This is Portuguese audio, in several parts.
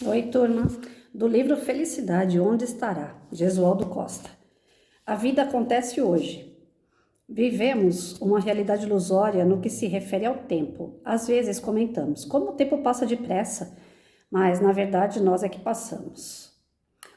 Oi, turma, do livro Felicidade, Onde Estará, Gesualdo Costa. A vida acontece hoje. Vivemos uma realidade ilusória no que se refere ao tempo. Às vezes comentamos como o tempo passa depressa, mas na verdade nós é que passamos.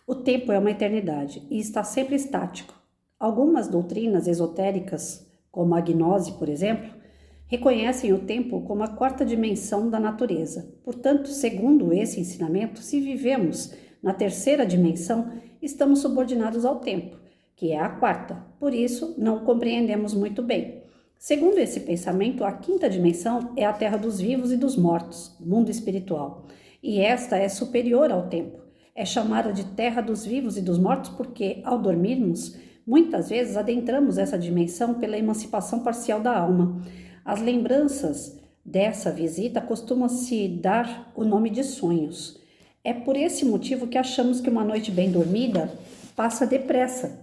O tempo é uma eternidade e está sempre estático. Algumas doutrinas esotéricas, como a gnose, por exemplo, reconhecem o tempo como a quarta dimensão da natureza. Portanto, segundo esse ensinamento, se vivemos na terceira dimensão, estamos subordinados ao tempo, que é a quarta. Por isso, não compreendemos muito bem. Segundo esse pensamento, a quinta dimensão é a terra dos vivos e dos mortos, mundo espiritual, e esta é superior ao tempo. É chamada de terra dos vivos e dos mortos porque, ao dormirmos, muitas vezes adentramos essa dimensão pela emancipação parcial da alma. As lembranças dessa visita costumam-se dar o nome de sonhos. É por esse motivo que achamos que uma noite bem dormida passa depressa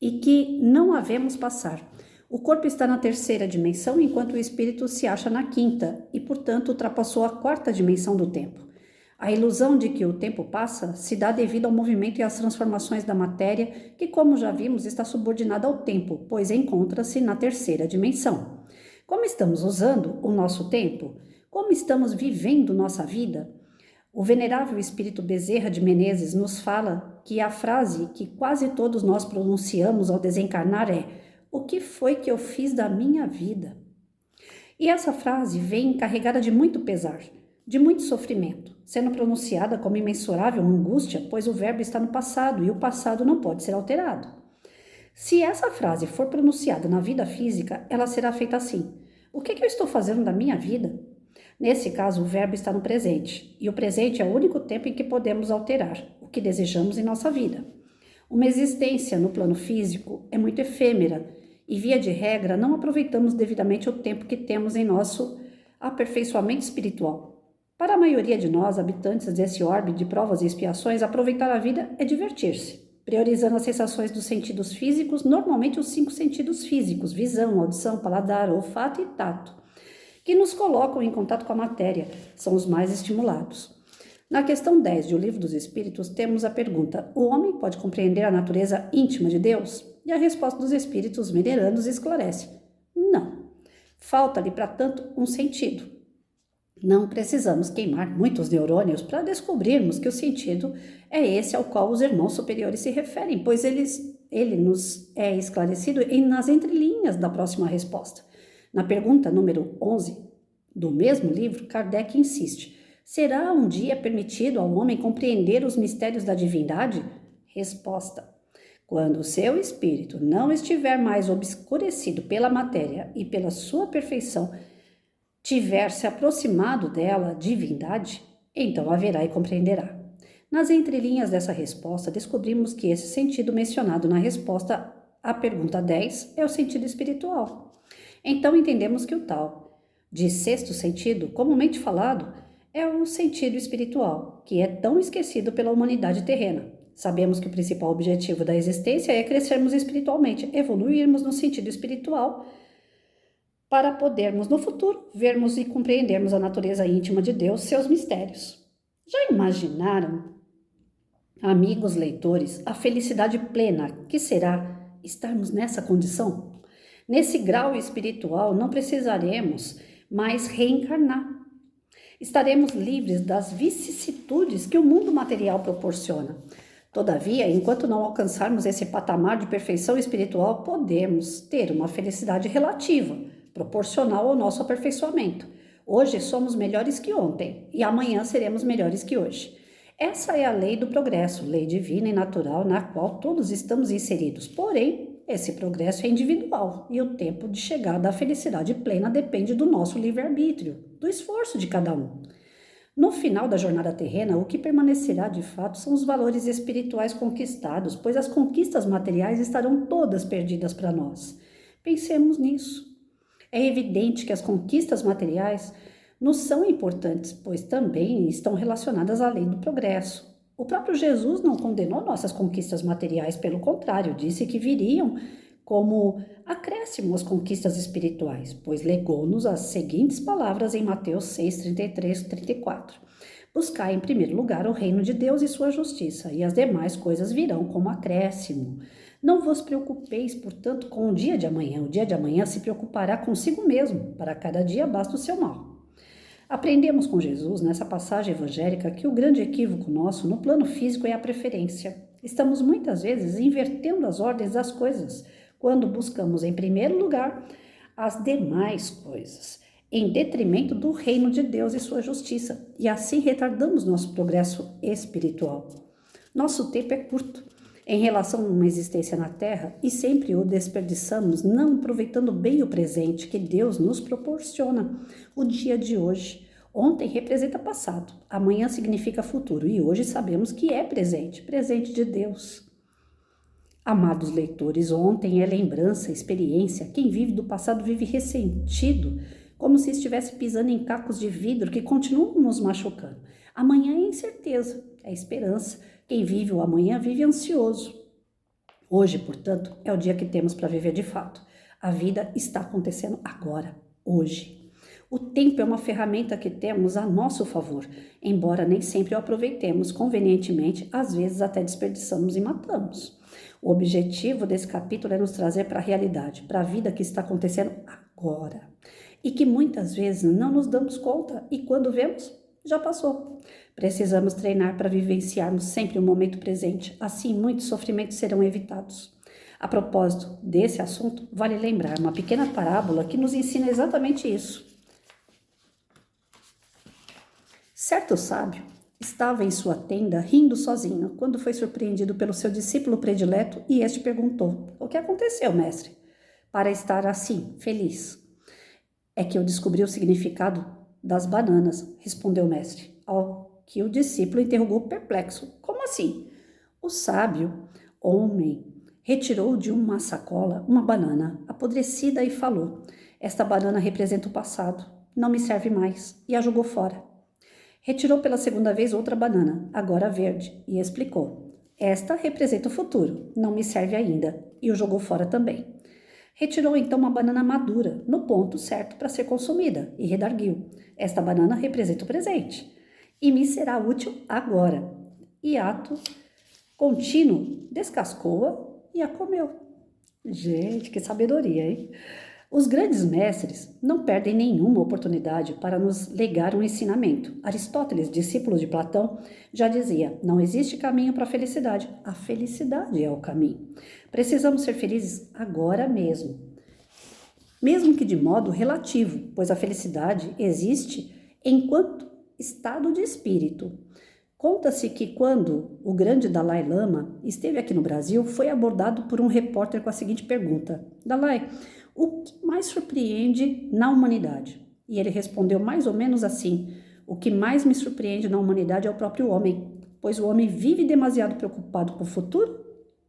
e que não havemos passar. O corpo está na terceira dimensão, enquanto o espírito se acha na quinta e, portanto, ultrapassou a quarta dimensão do tempo. A ilusão de que o tempo passa se dá devido ao movimento e às transformações da matéria, que, como já vimos, está subordinada ao tempo, pois encontra-se na terceira dimensão. Como estamos usando o nosso tempo? Como estamos vivendo nossa vida? O venerável espírito Bezerra de Menezes nos fala que a frase que quase todos nós pronunciamos ao desencarnar é: o que foi que eu fiz da minha vida? E essa frase vem carregada de muito pesar, de muito sofrimento, sendo pronunciada como imensurável angústia, pois o verbo está no passado e o passado não pode ser alterado. Se essa frase for pronunciada na vida física, ela será feita assim: o que eu estou fazendo da minha vida? Nesse caso, o verbo está no presente, e o presente é o único tempo em que podemos alterar o que desejamos em nossa vida. Uma existência no plano físico é muito efêmera e, via de regra, não aproveitamos devidamente o tempo que temos em nosso aperfeiçoamento espiritual. Para a maioria de nós, habitantes desse orbe de provas e expiações, aproveitar a vida é divertir-se, priorizando as sensações dos sentidos físicos, normalmente os 5 sentidos físicos, visão, audição, paladar, olfato e tato, que nos colocam em contato com a matéria, são os mais estimulados. Na questão 10 de O Livro dos Espíritos, temos a pergunta: o homem pode compreender a natureza íntima de Deus? E a resposta dos espíritos venerandos esclarece: não. Falta-lhe, para tanto, um sentido. Não precisamos queimar muitos neurônios para descobrirmos que o sentido é esse ao qual os irmãos superiores se referem, pois ele nos é esclarecido nas entrelinhas da próxima resposta. Na pergunta número 11 do mesmo livro, Kardec insiste: será um dia permitido ao homem compreender os mistérios da divindade? Resposta: quando o seu espírito não estiver mais obscurecido pela matéria e pela sua perfeição, tiver se aproximado dela, divindade, então haverá e compreenderá. Nas entrelinhas dessa resposta, descobrimos que esse sentido mencionado na resposta à pergunta 10 é o sentido espiritual. Então entendemos que o tal de sexto sentido, comumente falado, é o sentido espiritual, que é tão esquecido pela humanidade terrena. Sabemos que o principal objetivo da existência é crescermos espiritualmente, evoluirmos no sentido espiritual, para podermos, no futuro, vermos e compreendermos a natureza íntima de Deus, seus mistérios. Já imaginaram, amigos leitores, a felicidade plena que será estarmos nessa condição? Nesse grau espiritual, não precisaremos mais reencarnar. Estaremos livres das vicissitudes que o mundo material proporciona. Todavia, enquanto não alcançarmos esse patamar de perfeição espiritual, podemos ter uma felicidade relativa, proporcional ao nosso aperfeiçoamento. Hoje somos melhores que ontem e amanhã seremos melhores que hoje. Essa é a lei do progresso, lei divina e natural na qual todos estamos inseridos. Porém, esse progresso é individual e o tempo de chegada à felicidade plena depende do nosso livre-arbítrio, do esforço de cada um. No final da jornada terrena, o que permanecerá de fato são os valores espirituais conquistados, pois as conquistas materiais estarão todas perdidas para nós. Pensemos nisso. É evidente que as conquistas materiais nos são importantes, pois também estão relacionadas à lei do progresso. O próprio Jesus não condenou nossas conquistas materiais, pelo contrário, disse que viriam como acréscimo às conquistas espirituais, pois legou-nos as seguintes palavras em Mateus 6, 33, 34. Buscai em primeiro lugar o reino de Deus e sua justiça, e as demais coisas virão como acréscimo. Não vos preocupeis, portanto, com o dia de amanhã. O dia de amanhã se preocupará consigo mesmo, para cada dia basta o seu mal. Aprendemos com Jesus, nessa passagem evangélica, que o grande equívoco nosso no plano físico é a preferência. Estamos muitas vezes invertendo as ordens das coisas, quando buscamos em primeiro lugar as demais coisas, em detrimento do reino de Deus e sua justiça, e assim retardamos nosso progresso espiritual. Nosso tempo é curto em relação a uma existência na Terra e sempre o desperdiçamos não aproveitando bem o presente que Deus nos proporciona, o dia de hoje. Ontem representa passado, amanhã significa futuro e hoje sabemos que é presente, presente de Deus. Amados leitores, ontem é lembrança, experiência. Quem vive do passado vive ressentido, como se estivesse pisando em cacos de vidro que continuam nos machucando. Amanhã é incerteza, é esperança. Quem vive o amanhã vive ansioso. Hoje, portanto, é o dia que temos para viver de fato. A vida está acontecendo agora, hoje. O tempo é uma ferramenta que temos a nosso favor, embora nem sempre o aproveitemos convenientemente, às vezes até desperdiçamos e matamos. O objetivo desse capítulo é nos trazer para a realidade, para a vida que está acontecendo agora, e que muitas vezes não nos damos conta e quando vemos, já passou. Precisamos treinar para vivenciarmos sempre o momento presente, assim muitos sofrimentos serão evitados. A propósito desse assunto, vale lembrar uma pequena parábola que nos ensina exatamente isso. Certo sábio estava em sua tenda rindo sozinho quando foi surpreendido pelo seu discípulo predileto e este perguntou: "O que aconteceu, mestre, para estar assim, feliz?" "É que eu descobri o significado das bananas", respondeu o mestre, ao que o discípulo interrogou perplexo: "Como assim?" O sábio homem retirou de uma sacola uma banana apodrecida e falou: "Esta banana representa o passado, não me serve mais", e a jogou fora. Retirou pela segunda vez outra banana, agora verde, e explicou: "Esta representa o futuro, não me serve ainda", e o jogou fora também. Retirou então uma banana madura, no ponto certo para ser consumida, e redarguiu: "Esta banana representa o presente, e me será útil agora." E ato contínuo, descascou-a e a comeu. Gente, que sabedoria, hein? Os grandes mestres não perdem nenhuma oportunidade para nos legar um ensinamento. Aristóteles, discípulo de Platão, já dizia: "Não existe caminho para a felicidade é o caminho." Precisamos ser felizes agora mesmo que de modo relativo, pois a felicidade existe enquanto estado de espírito. Conta-se que quando o grande Dalai Lama esteve aqui no Brasil, foi abordado por um repórter com a seguinte pergunta: "Dalai, o que mais surpreende na humanidade?" E ele respondeu mais ou menos assim: "O que mais me surpreende na humanidade é o próprio homem, pois o homem vive demasiado preocupado com o futuro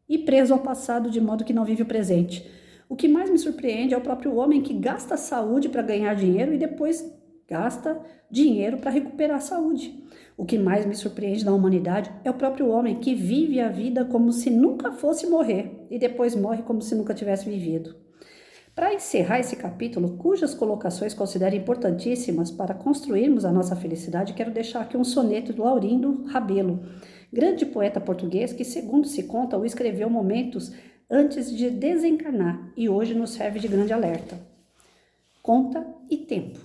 e preso ao passado de modo que não vive o presente. O que mais me surpreende é o próprio homem que gasta a saúde para ganhar dinheiro e depois gasta dinheiro para recuperar a saúde. O que mais me surpreende na humanidade é o próprio homem que vive a vida como se nunca fosse morrer e depois morre como se nunca tivesse vivido." Para encerrar esse capítulo, cujas colocações considero importantíssimas para construirmos a nossa felicidade, quero deixar aqui um soneto do Laurindo Rabelo, grande poeta português que, segundo se conta, o escreveu momentos antes de desencarnar e hoje nos serve de grande alerta. Conta e tempo.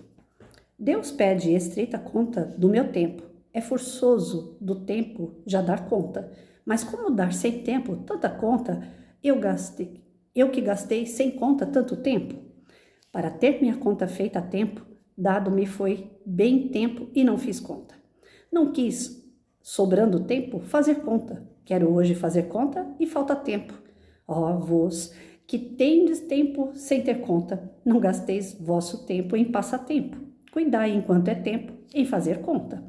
Deus pede estreita conta do meu tempo. É forçoso do tempo já dar conta, mas como dar sem tempo tanta conta eu que gastei sem conta tanto tempo? Para ter minha conta feita a tempo, dado-me foi bem tempo e não fiz conta. Não quis, sobrando tempo, fazer conta. Quero hoje fazer conta e falta tempo. Ó vós, que tendes tempo sem ter conta, não gasteis vosso tempo em passatempo. Cuidai enquanto é tempo em fazer conta.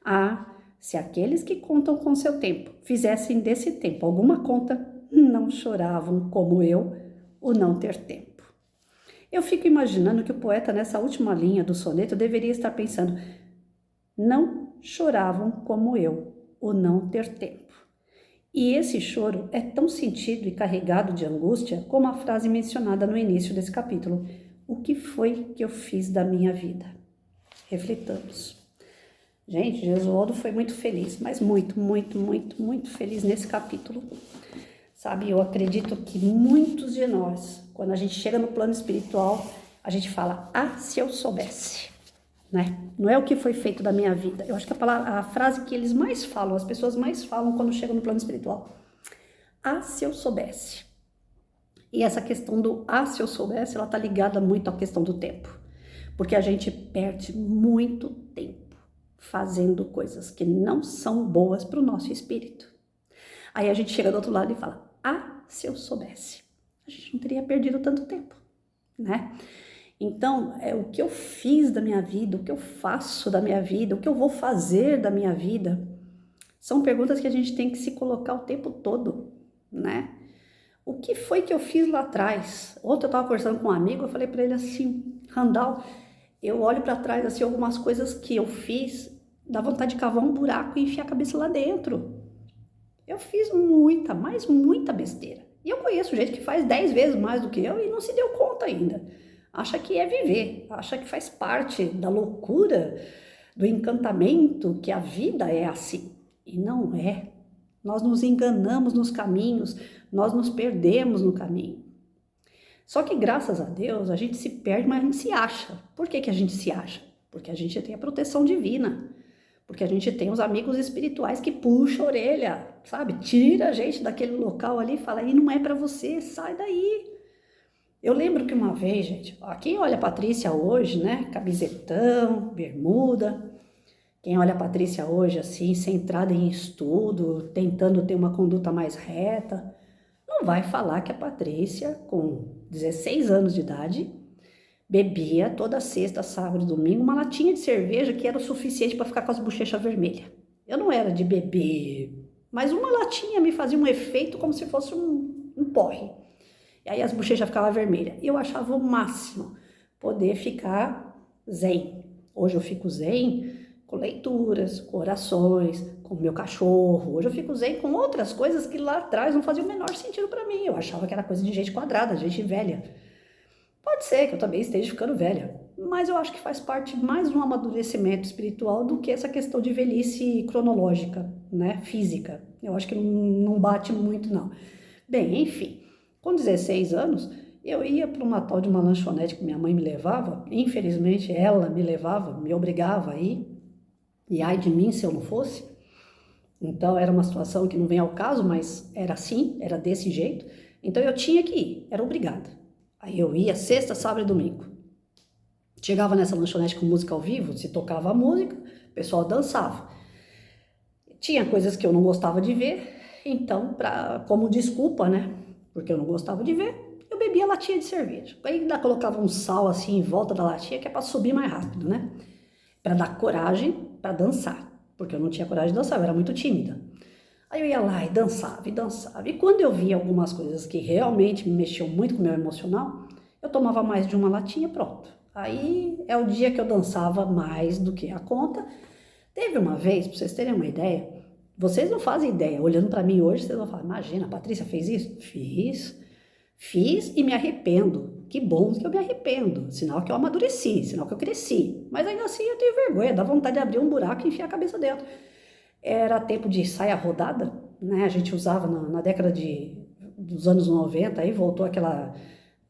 Ah, se aqueles que contam com seu tempo fizessem desse tempo alguma conta, não choravam como eu o não ter tempo. Eu fico imaginando que o poeta, nessa última linha do soneto, deveria estar pensando: não choravam como eu o não ter tempo. E esse choro é tão sentido e carregado de angústia como a frase mencionada no início desse capítulo: "O que foi que eu fiz da minha vida?" Refletamos. Gente, Jesualdo foi muito feliz, mas muito, muito, muito, muito feliz nesse capítulo. Sabe, eu acredito que muitos de nós, quando a gente chega no plano espiritual, a gente fala, ah, se eu soubesse, né? Não é o que foi feito da minha vida. Eu acho que a frase que eles mais falam, as pessoas mais falam quando chegam no plano espiritual, ah, se eu soubesse. E essa questão do ah, se eu soubesse, ela tá ligada muito à questão do tempo. Porque a gente perde muito tempo fazendo coisas que não são boas para o nosso espírito. Aí a gente chega do outro lado e fala, ah, se eu soubesse. A gente não teria perdido tanto tempo, né? Então, o que eu fiz da minha vida, o que eu faço da minha vida, o que eu vou fazer da minha vida, são perguntas que a gente tem que se colocar o tempo todo, né? O que foi que eu fiz lá atrás? Ontem eu estava conversando com um amigo, eu falei para ele assim, Randall, eu olho para trás, assim, algumas coisas que eu fiz, dá vontade de cavar um buraco e enfiar a cabeça lá dentro. Eu fiz muita, mas muita besteira. E eu conheço gente que faz 10 vezes mais do que eu e não se deu conta ainda. Acha que é viver, acha que faz parte da loucura, do encantamento, que a vida é assim. E não é. Nós nos enganamos nos caminhos, nós nos perdemos no caminho. Só que graças a Deus a gente se perde, mas a gente se acha. Por que a gente se acha? Porque a gente tem a proteção divina. Porque a gente tem os amigos espirituais que puxam a orelha, sabe? Tira a gente daquele local ali e fala, aí não é pra você, sai daí. Eu lembro que uma vez, gente, ó, quem olha a Patrícia hoje, né? Camisetão, bermuda. Quem olha a Patrícia hoje assim, centrada em estudo, tentando ter uma conduta mais reta, não vai falar que a Patrícia, com 16 anos de idade, bebia toda sexta, sábado e domingo uma latinha de cerveja que era o suficiente para ficar com as bochechas vermelhas. Eu não era de beber, mas uma latinha me fazia um efeito como se fosse um porre. E aí as bochechas ficavam vermelhas. E eu achava o máximo poder ficar zen. Hoje eu fico zen com leituras, com orações, com o meu cachorro. Hoje eu fico zen com outras coisas que lá atrás não faziam o menor sentido para mim. Eu achava que era coisa de gente quadrada, gente velha. Pode ser que eu também esteja ficando velha, mas eu acho que faz parte mais de um amadurecimento espiritual do que essa questão de velhice cronológica, né, física. Eu acho que não bate muito, não. Bem, enfim, com 16 anos, eu ia para uma tal de uma lanchonete que minha mãe me levava, infelizmente ela me levava, me obrigava a ir, e ai de mim se eu não fosse. Então era uma situação que não vem ao caso, mas era assim, era desse jeito. Então eu tinha que ir, era obrigada. Aí eu ia sexta, sábado e domingo. Chegava nessa lanchonete com música ao vivo, se tocava a música, o pessoal dançava. Tinha coisas que eu não gostava de ver, então, como desculpa, né? Porque eu não gostava de ver, eu bebia latinha de cerveja. Aí ainda colocava um sal assim em volta da latinha, que é para subir mais rápido, né? Para dar coragem para dançar, porque eu não tinha coragem de dançar, eu era muito tímida. Aí eu ia lá e dançava, e dançava. E quando eu via algumas coisas que realmente me mexiam muito com o meu emocional, eu tomava mais de uma latinha, pronto. Aí é o dia que eu dançava mais do que a conta. Teve uma vez, para vocês terem uma ideia, vocês não fazem ideia, olhando para mim hoje, vocês vão falar, imagina, a Patrícia fez isso? Fiz e me arrependo. Que bom que eu me arrependo, sinal que eu amadureci, sinal que eu cresci. Mas ainda assim eu tenho vergonha, dá vontade de abrir um buraco e enfiar a cabeça dentro. Era tempo de saia rodada, né? A gente usava na década dos anos 90, aí voltou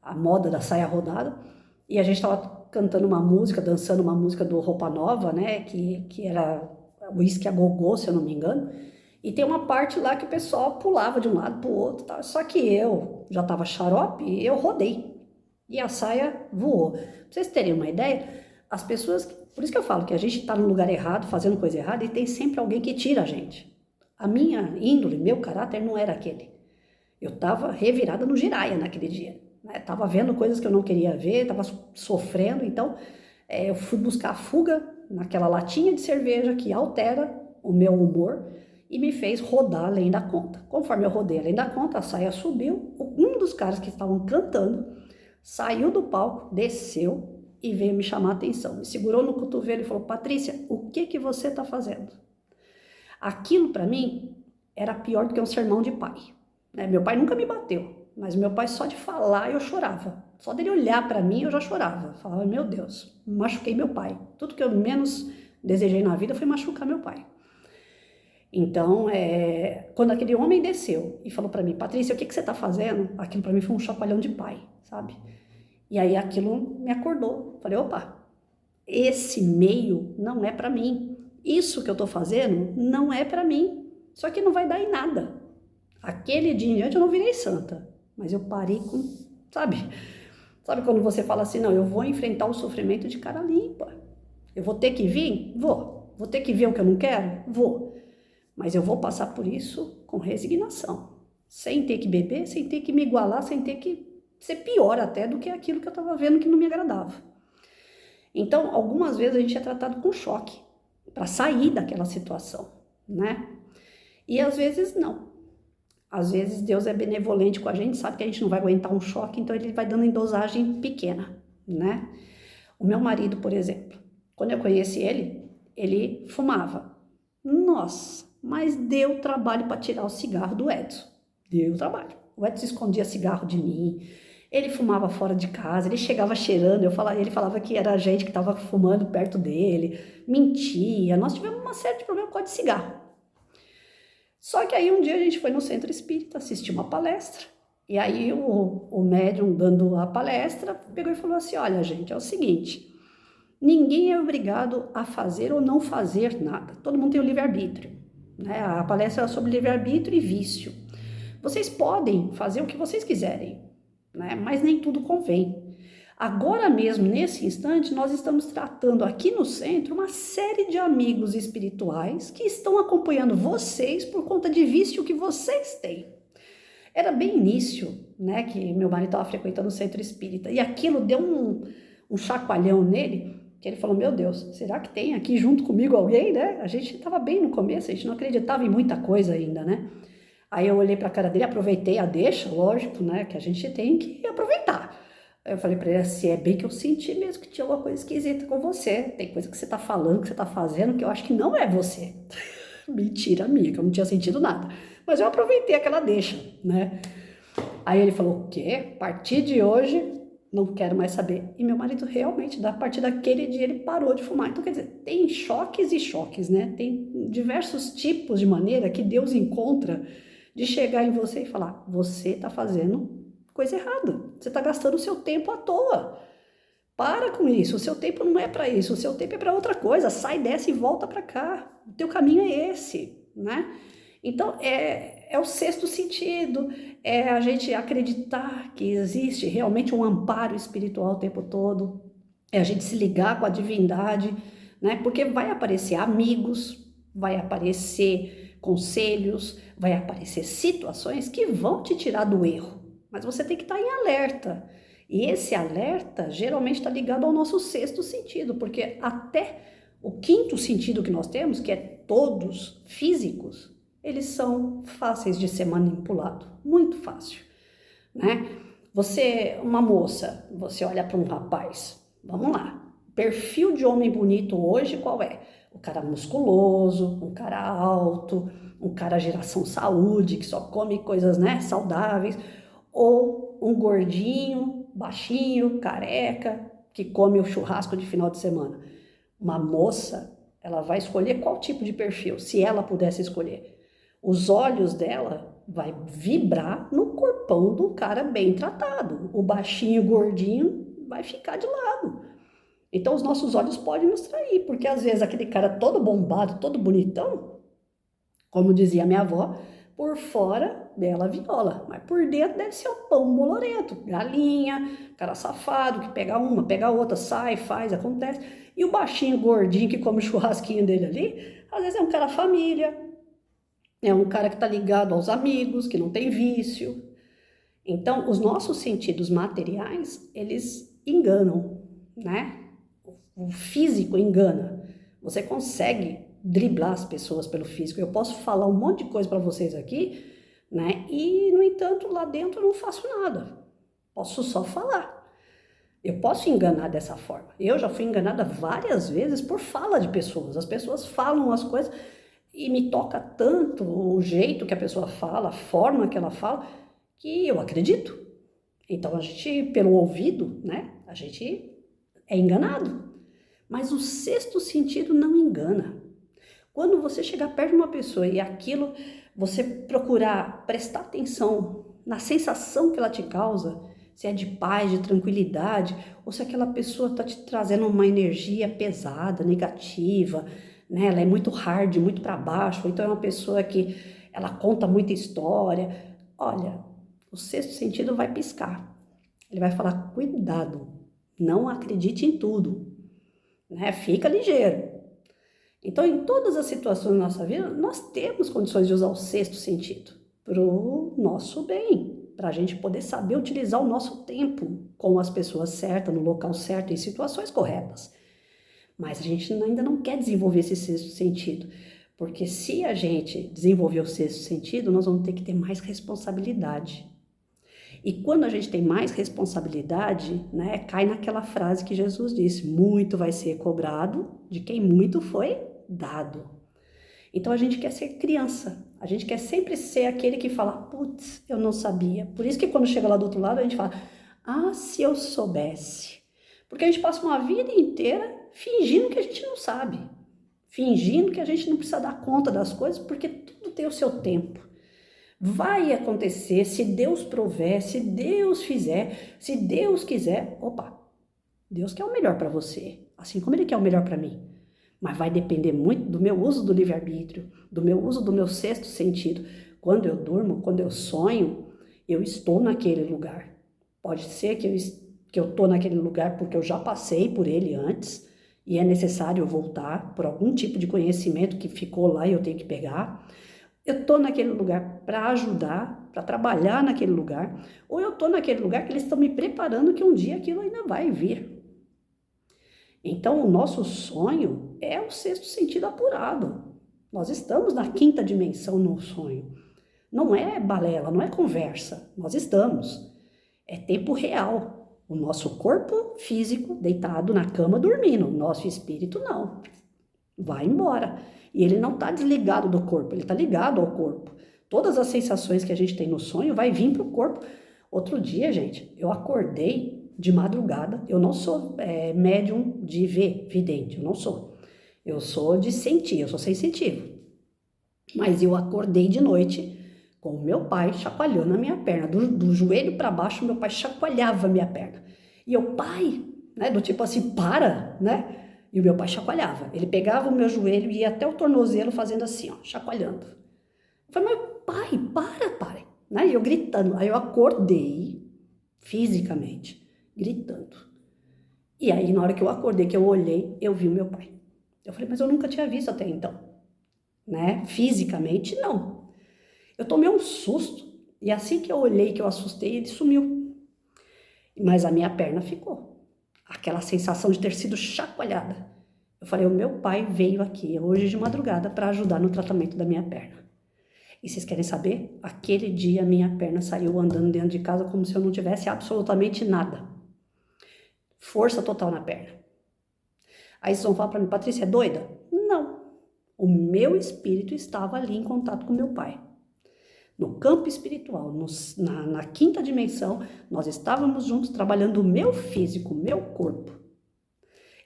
a moda da saia rodada, e a gente estava cantando uma música, dançando uma música do Roupa Nova, né? Que era Whisky a Gogô, se eu não me engano. E tem uma parte lá que o pessoal pulava de um lado para o outro, tá? Só que eu já estava xarope e eu rodei. E a saia voou. Pra vocês terem uma ideia, as pessoas... Por isso que eu falo que a gente está no lugar errado, fazendo coisa errada, e tem sempre alguém que tira a gente. A minha índole, meu caráter não era aquele. Eu estava revirada no giraia naquele dia. Estava vendo coisas que eu não queria ver, estava sofrendo, então eu fui buscar a fuga naquela latinha de cerveja que altera o meu humor e me fez rodar além da conta. Conforme eu rodei além da conta, a saia subiu, um dos caras que estavam cantando saiu do palco, desceu e veio me chamar a atenção. Me segurou no cotovelo e falou, Patrícia, o que você está fazendo? Aquilo para mim era pior do que um sermão de pai. Meu pai nunca me bateu, mas meu pai só de falar eu chorava. Só dele olhar para mim eu já chorava. Falava, meu Deus, machuquei meu pai. Tudo que eu menos desejei na vida foi machucar meu pai. Então, quando aquele homem desceu e falou para mim, Patrícia, o que você está fazendo? Aquilo para mim foi um chacoalhão de pai, sabe? E aí aquilo me acordou. Falei, opa, esse meio não é para mim. Isso que eu estou fazendo não é para mim. Só que não vai dar em nada. Aquele dia em diante eu não virei santa, mas eu parei com, sabe? Sabe quando você fala assim, não, eu vou enfrentar o sofrimento de cara limpa. Eu vou ter que vir? Vou. Vou ter que ver o que eu não quero? Vou. Mas eu vou passar por isso com resignação, sem ter que beber, sem ter que me igualar, sem ter que ser pior até do que aquilo que eu estava vendo que não me agradava. Então, algumas vezes a gente é tratado com choque para sair daquela situação, né? E às vezes não. Às vezes Deus é benevolente com a gente, sabe que a gente não vai aguentar um choque, então ele vai dando em dosagem pequena, né? O meu marido, por exemplo, quando eu conheci ele, ele fumava. Nossa, mas deu trabalho para tirar o cigarro do Edson. Deu trabalho. O Edson escondia cigarro de mim, ele fumava fora de casa, ele chegava cheirando, ele falava que era a gente que estava fumando perto dele, mentia. Nós tivemos uma série de problemas com de cigarro. Só que aí um dia a gente foi no centro espírita assistir uma palestra, e aí o médium dando a palestra pegou e falou assim, olha gente, é o seguinte, ninguém é obrigado a fazer ou não fazer nada, todo mundo tem o livre-arbítrio, né? A palestra era sobre livre-arbítrio e vício. Vocês podem fazer o que vocês quiserem, né? Mas nem tudo convém. Agora mesmo, nesse instante, nós estamos tratando aqui no centro uma série de amigos espirituais que estão acompanhando vocês por conta de vício que vocês têm. Era bem início, né, que meu marido estava frequentando o centro espírita, e aquilo deu um chacoalhão nele, que ele falou, meu Deus, será que tem aqui junto comigo alguém, né? A gente estava bem no começo, a gente não acreditava em muita coisa ainda, né? Aí eu olhei para a cara dele, aproveitei a deixa, lógico, né, que a gente tem que aproveitar. Eu falei para ele assim, é bem que eu senti mesmo que tinha alguma coisa esquisita com você. Tem coisa que você tá falando, que você tá fazendo, que eu acho que não é você. Mentira minha, que eu não tinha sentido nada. Mas eu aproveitei aquela deixa, né? Aí ele falou, o quê? A partir de hoje, não quero mais saber. E meu marido realmente, a partir daquele dia, ele parou de fumar. Então, quer dizer, tem choques e choques, né? Tem diversos tipos de maneira que Deus encontra de chegar em você e falar, você tá fazendo coisa errada, você está gastando o seu tempo à toa, para com isso, o seu tempo não é para isso, o seu tempo é para outra coisa, sai dessa e volta para cá, o teu caminho é esse, né? Então, é o sexto sentido, é a gente acreditar que existe realmente um amparo espiritual o tempo todo, é a gente se ligar com a divindade, né? Porque vai aparecer amigos, vai aparecer conselhos, vai aparecer situações que vão te tirar do erro. Mas você tem que estar em alerta. E esse alerta geralmente está ligado ao nosso sexto sentido, porque até o quinto sentido que nós temos, que é todos físicos, eles são fáceis de ser manipulados, muito fácil, né? Uma moça, você olha para um rapaz, vamos lá, perfil de homem bonito hoje qual é? O cara musculoso, um cara alto, um cara geração saúde, que só come coisas, né, saudáveis, ou um gordinho, baixinho, careca, que come o churrasco de final de semana. Uma moça, ela vai escolher qual tipo de perfil, se ela pudesse escolher. Os olhos dela vai vibrar no corpão do cara bem tratado. O baixinho, gordinho, vai ficar de lado. Então, os nossos olhos podem nos trair, porque às vezes aquele cara todo bombado, todo bonitão, como dizia minha avó, por fora, bela viola, mas por dentro deve ser um pão bolorento, galinha, cara safado que pega uma, pega outra, sai, faz, acontece. E o baixinho, gordinho que come o churrasquinho dele ali, às vezes é um cara família, é um cara que tá ligado aos amigos, que não tem vício. Então, os nossos sentidos materiais, eles enganam, né? O físico engana. Você consegue driblar as pessoas pelo físico. Eu posso falar um monte de coisa para vocês aqui, né? E, no entanto, lá dentro eu não faço nada. Posso só falar. Eu posso enganar dessa forma. Eu já fui enganada várias vezes por fala de pessoas. As pessoas falam as coisas e me toca tanto o jeito que a pessoa fala, a forma que ela fala, que eu acredito. Então, a gente, pelo ouvido, né? A gente é enganado. Mas o sexto sentido não engana. Quando você chegar perto de uma pessoa e aquilo, você procurar prestar atenção na sensação que ela te causa, se é de paz, de tranquilidade, ou se aquela pessoa está te trazendo uma energia pesada, negativa, né? Ela é muito hard, muito para baixo, ou então é uma pessoa que ela conta muita história. Olha, o sexto sentido vai piscar. Ele vai falar, cuidado, não acredite em tudo, né? Fica ligeiro. Então, em todas as situações da nossa vida, nós temos condições de usar o sexto sentido para o nosso bem, para a gente poder saber utilizar o nosso tempo com as pessoas certas, no local certo, em situações corretas. Mas a gente ainda não quer desenvolver esse sexto sentido, porque se a gente desenvolver o sexto sentido, nós vamos ter que ter mais responsabilidade. E quando a gente tem mais responsabilidade, né, cai naquela frase que Jesus disse, muito vai ser cobrado de quem muito foi dado. Então a gente quer ser criança, a gente quer sempre ser aquele que fala, putz, eu não sabia. Por isso que quando chega lá do outro lado a gente fala, ah, se eu soubesse. Porque a gente passa uma vida inteira fingindo que a gente não sabe, fingindo que a gente não precisa dar conta das coisas, porque tudo tem o seu tempo. Vai acontecer, se Deus prover, se Deus fizer, se Deus quiser. Opa, Deus quer o melhor para você, assim como Ele quer o melhor para mim. Mas vai depender muito do meu uso do livre-arbítrio, do meu uso do meu sexto sentido. Quando eu durmo, quando eu sonho, eu estou naquele lugar. Pode ser que eu estou naquele lugar porque eu já passei por ele antes e é necessário eu voltar por algum tipo de conhecimento que ficou lá e eu tenho que pegar. Eu estou naquele lugar para ajudar, para trabalhar naquele lugar, ou eu estou naquele lugar que eles estão me preparando que um dia aquilo ainda vai vir. Então, o nosso sonho é o sexto sentido apurado. Nós estamos na quinta dimensão no sonho. Não é balela, não é conversa. Nós estamos. É tempo real. O nosso corpo físico deitado na cama dormindo. Nosso espírito não. Vai embora. E ele não está desligado do corpo, ele está ligado ao corpo. Todas as sensações que a gente tem no sonho vai vir para o corpo. Outro dia, gente, eu acordei de madrugada. Eu não sou médium de ver, vidente, eu não sou. Eu sou de sentir, eu sou sensitivo. Mas eu acordei de noite com o meu pai chacoalhando a minha perna. Do joelho para baixo, meu pai chacoalhava a minha perna. E eu, pai, né, do tipo assim, para, né? E o meu pai chacoalhava. Ele pegava o meu joelho e ia até o tornozelo fazendo assim, ó, chacoalhando. Eu falei, mas pai, para, pai. Né? E eu gritando. Aí eu acordei fisicamente, gritando. E aí, na hora que eu acordei, que eu olhei, eu vi o meu pai. Eu falei, mas eu nunca tinha visto até então. Né? Fisicamente, não. Eu tomei um susto. E assim que eu olhei, que eu assustei, ele sumiu. Mas a minha perna ficou. Aquela sensação de ter sido chacoalhada. Eu falei, o meu pai veio aqui hoje de madrugada para ajudar no tratamento da minha perna. E vocês querem saber? Aquele dia a minha perna saiu andando dentro de casa como se eu não tivesse absolutamente nada. Força total na perna. Aí vocês vão falar para mim, Patrícia, é doida? Não. O meu espírito estava ali em contato com meu pai. No campo espiritual, na quinta dimensão, nós estávamos juntos trabalhando o meu físico, o meu corpo.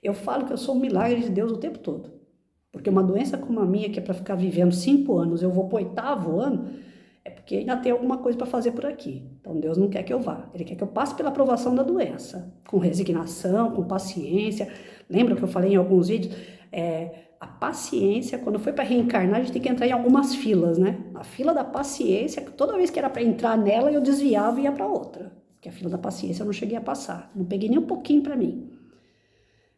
Eu falo que eu sou um milagre de Deus o tempo todo. Porque uma doença como a minha, que é para ficar vivendo 5 anos, eu vou para o 8º ano, é porque ainda tem alguma coisa para fazer por aqui. Então Deus não quer que eu vá. Ele quer que eu passe pela aprovação da doença. Com resignação, com paciência. Lembra que eu falei em alguns vídeos? A paciência, quando foi para reencarnar, a gente tem que entrar em algumas filas, né? A fila da paciência, toda vez que era para entrar nela, eu desviava e ia para outra. Porque a fila da paciência eu não cheguei a passar. Não peguei nem um pouquinho para mim.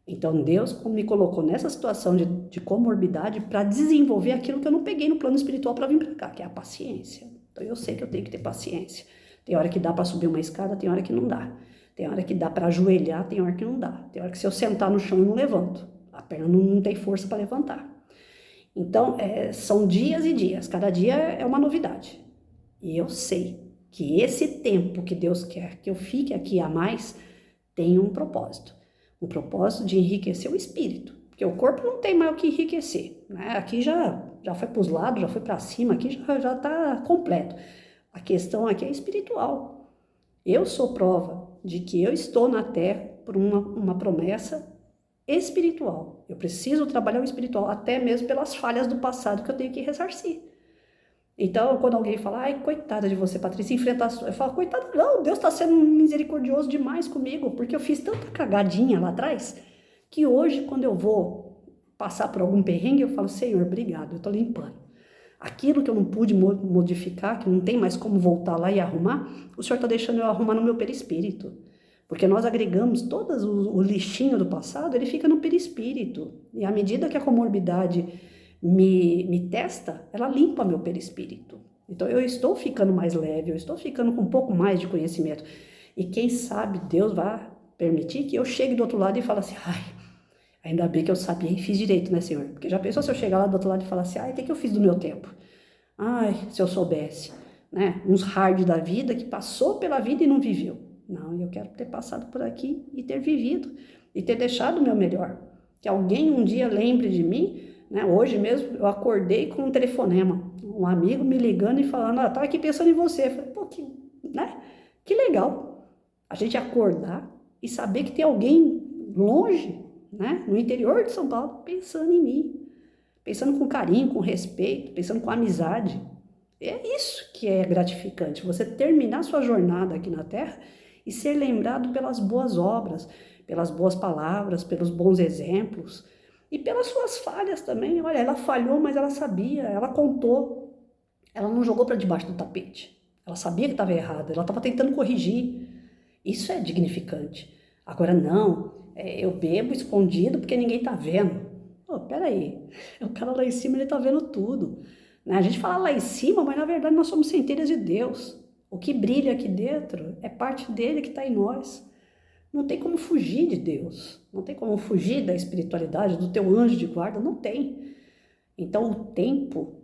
Então Deus me colocou nessa situação de comorbidade para desenvolver aquilo que eu não peguei no plano espiritual para vir para cá, que é a paciência. Então eu sei que eu tenho que ter paciência. Tem hora que dá para subir uma escada, tem hora que não dá. Tem hora que dá para ajoelhar, tem hora que não dá. Tem hora que se eu sentar no chão eu não levanto. A perna não tem força para levantar. Então são dias e dias, cada dia é uma novidade. E eu sei que esse tempo que Deus quer que eu fique aqui a mais tem um propósito. Um propósito de enriquecer o espírito, porque o corpo não tem mais o que enriquecer, né? Aqui já foi para os lados, já foi para cima, aqui já está completo. A questão aqui é espiritual. Eu sou prova de que eu estou na Terra por uma promessa espiritual. Eu preciso trabalhar o espiritual, até mesmo pelas falhas do passado que eu tenho que ressarcir. Então, quando alguém fala, ai, coitada de você, Patrícia, enfrenta eu falo, coitada não, Deus está sendo misericordioso demais comigo, porque eu fiz tanta cagadinha lá atrás, que hoje, quando eu vou passar por algum perrengue, eu falo, Senhor, obrigado, eu estou limpando. Aquilo que eu não pude modificar, que não tem mais como voltar lá e arrumar, o Senhor está deixando eu arrumar no meu perispírito. Porque nós agregamos todo o lixinho do passado, ele fica no perispírito. E à medida que a comorbidade me testa, ela limpa meu perispírito. Então eu estou ficando mais leve, eu estou ficando com um pouco mais de conhecimento. E quem sabe Deus vai permitir que eu chegue do outro lado e fale assim, ai, ainda bem que eu sabia e fiz direito, né, Senhor? Porque já pensou se eu chegar lá do outro lado e falar assim, ai, o que eu fiz do meu tempo? Ai, se eu soubesse, né? Uns hard da vida que passou pela vida e não viveu. Não, eu quero ter passado por aqui e ter vivido, e ter deixado o meu melhor. Que alguém um dia lembre de mim, né? Hoje mesmo eu acordei com um telefonema, um amigo me ligando e falando, ah, estava aqui pensando em você. Eu falei, pô, que legal a gente acordar e saber que tem alguém longe, né, no interior de São Paulo, pensando em mim, pensando com carinho, com respeito, pensando com amizade. É isso que é gratificante, você terminar sua jornada aqui na Terra e ser lembrado pelas boas obras, pelas boas palavras, pelos bons exemplos e pelas suas falhas também. Olha, ela falhou, mas ela sabia, ela contou, ela não jogou para debaixo do tapete, ela sabia que estava errada, ela estava tentando corrigir. Isso é dignificante. Agora não, eu bebo escondido porque ninguém está vendo. Oh, peraí, o cara lá em cima, ele está vendo tudo. Né? A gente fala lá em cima, mas na verdade nós somos centelhas de Deus. O que brilha aqui dentro é parte dele que está em nós. Não tem como fugir de Deus, não tem como fugir da espiritualidade, do teu anjo de guarda, não tem. Então o tempo,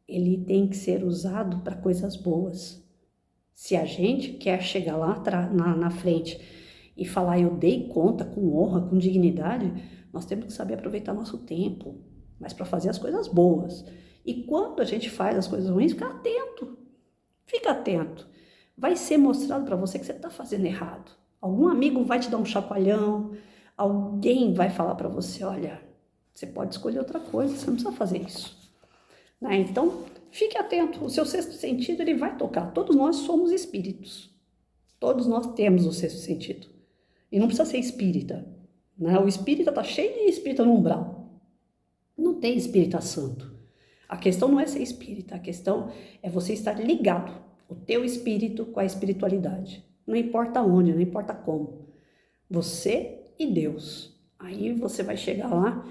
ele tem que ser usado para coisas boas. Se a gente quer chegar lá na frente e falar, eu dei conta com honra, com dignidade, nós temos que saber aproveitar nosso tempo, mas para fazer as coisas boas. E quando a gente faz as coisas ruins, fica atento. Vai ser mostrado para você que você está fazendo errado. Algum amigo vai te dar um chacoalhão, alguém vai falar para você, olha, você pode escolher outra coisa, você não precisa fazer isso. Né? Então, fique atento, o seu sexto sentido ele vai tocar. Todos nós somos espíritos, todos nós temos o sexto sentido. E não precisa ser espírita. Né? O espírita está cheio de espírita no umbral. Não tem espírita santo. A questão não é ser espírita, a questão é você estar ligado, o teu espírito com a espiritualidade. Não importa onde, não importa como. Você e Deus. Aí você vai chegar lá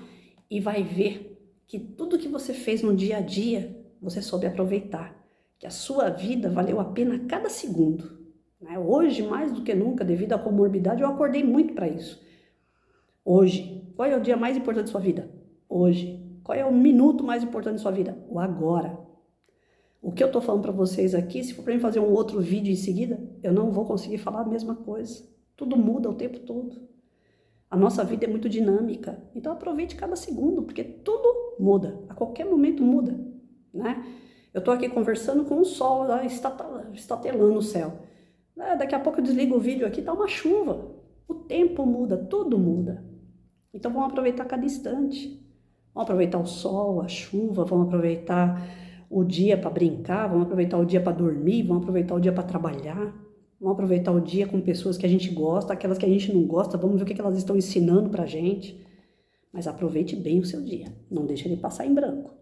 e vai ver que tudo que você fez no dia a dia, você soube aproveitar. Que a sua vida valeu a pena cada segundo. Né? Hoje, mais do que nunca, devido à comorbidade, eu acordei muito para isso. Hoje, qual é o dia mais importante da sua vida? Hoje. Qual é o minuto mais importante da sua vida? O agora. O que eu estou falando para vocês aqui, se for para mim fazer um outro vídeo em seguida, eu não vou conseguir falar a mesma coisa. Tudo muda o tempo todo. A nossa vida é muito dinâmica. Então aproveite cada segundo, porque tudo muda. A qualquer momento muda. Né? Eu estou aqui conversando com o sol lá, estatelando o céu. Daqui a pouco eu desligo o vídeo aqui, está uma chuva. O tempo muda, tudo muda. Então vamos aproveitar cada instante. Vamos aproveitar o sol, a chuva, vamos aproveitar o dia para brincar, vamos aproveitar o dia para dormir, vamos aproveitar o dia para trabalhar, vamos aproveitar o dia com pessoas que a gente gosta, aquelas que a gente não gosta, vamos ver o que elas estão ensinando para a gente. Mas aproveite bem o seu dia, não deixe ele passar em branco.